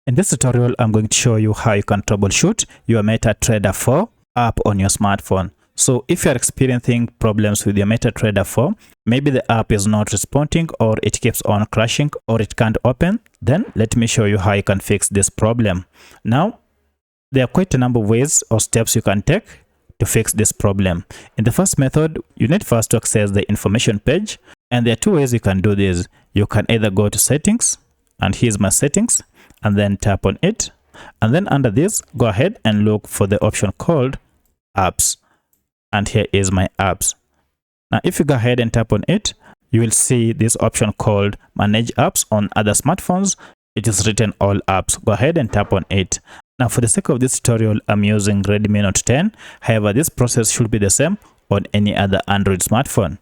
In this tutorial, I'm going to show you how you can troubleshoot your MetaTrader 4 app on your smartphone. So if you're experiencing problems with your MetaTrader 4, maybe the app is not responding or it keeps on crashing or it can't open, then let me show you how you can fix this problem. Now, there are quite a number of ways or steps you can take to fix this problem. In the first method, you need first to access the information page, and there are two ways you can do this. You can either go to settings, and here's my settings, and then tap on it, and then under this go ahead and look for the option called apps, and here is my apps. Now if you go ahead and tap on it, you will see this option called manage apps. On other smartphones it is written all apps. Go ahead and tap on it. Now for the sake of this tutorial, I'm using Redmi Note 10. However, this process should be the same on any other Android smartphone.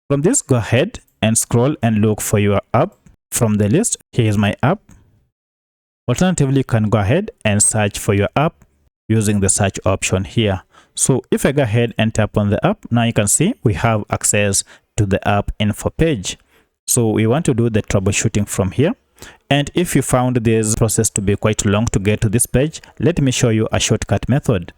From this, go ahead and scroll and look for your app from the list. Here is my app. Alternatively, you can go ahead and search for your app using the search option here. So if I go ahead and tap on the app, now you can see we have access to the app info page. So we want to do the troubleshooting from here. And if you found this process to be quite long to get to this page, let me show you a shortcut method.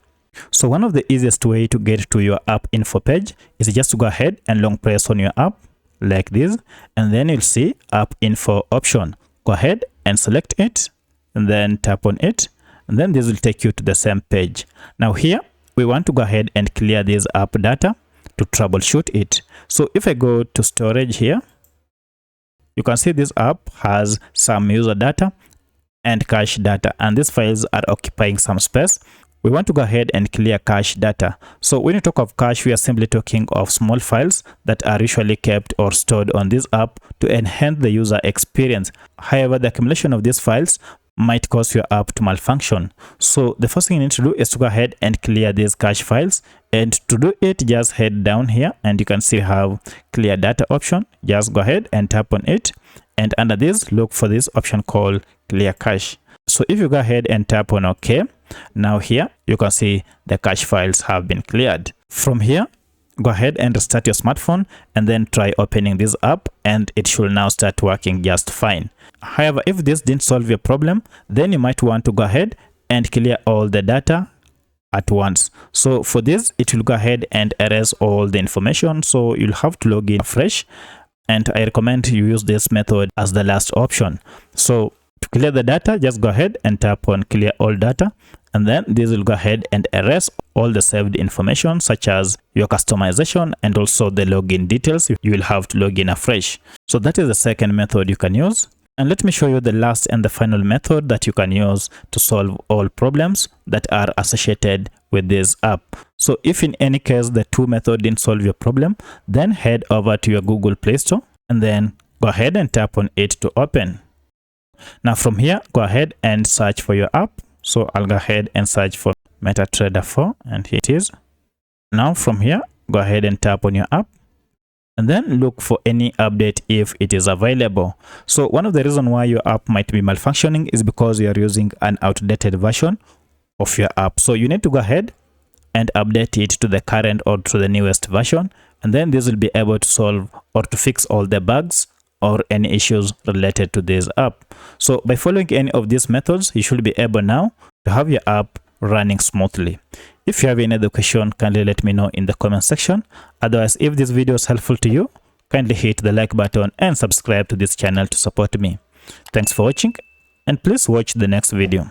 So one of the easiest way to get to your app info page is just to go ahead and long press on your app like this, and then you'll see app info option. Go ahead and select it, and then tap on it, and then this will take you to the same page. Now here we want to go ahead and clear this app data to troubleshoot it. So if I go to storage here, you can see this app has some user data and cache data, and these files are occupying some space. We want to go ahead and clear cache data. So when you talk of cache, we are simply talking of small files that are usually kept or stored on this app to enhance the user experience. However, the accumulation of these files might cause your app to malfunction. So the first thing you need to do is to go ahead and clear these cache files. And to do it, just head down here and you can see have clear data option. Just go ahead and tap on it, and under this look for this option called clear cache. So if you go ahead and tap on OK, now here you can see the cache files have been cleared. From here, go ahead and restart your smartphone and then try opening this app, and it should now start working just fine. However, if this didn't solve your problem, then you might want to go ahead and clear all the data at once. So for this, it will go ahead and erase all the information, so you'll have to log in fresh, and I recommend you use this method as the last option. So to clear the data, just go ahead and tap on clear all data, and then this will go ahead and erase all the saved information such as your customization and also the login details. You will have to log in afresh. So that is the second method you can use. And let me show you the last and the final method that you can use to solve all problems that are associated with this app. So if in any case the two methods didn't solve your problem, then head over to your Google Play Store and then go ahead and tap on it to open. Now from here, go ahead and search for your app. So I'll go ahead and search for MetaTrader 4, and here it is. Now from here, go ahead and tap on your app, and then look for any update if it is available. So one of the reasons why your app might be malfunctioning is because you are using an outdated version of your app. So you need to go ahead and update it to the current or to the newest version, and then this will be able to solve or to fix all the bugs or any issues related to this app. So by following any of these methods, you should be able now to have your app running smoothly. If you have any other question, kindly let me know in the comment section. Otherwise, if this video is helpful to you, kindly hit the like button and subscribe to this channel to support me. Thanks for watching, and please watch the next video.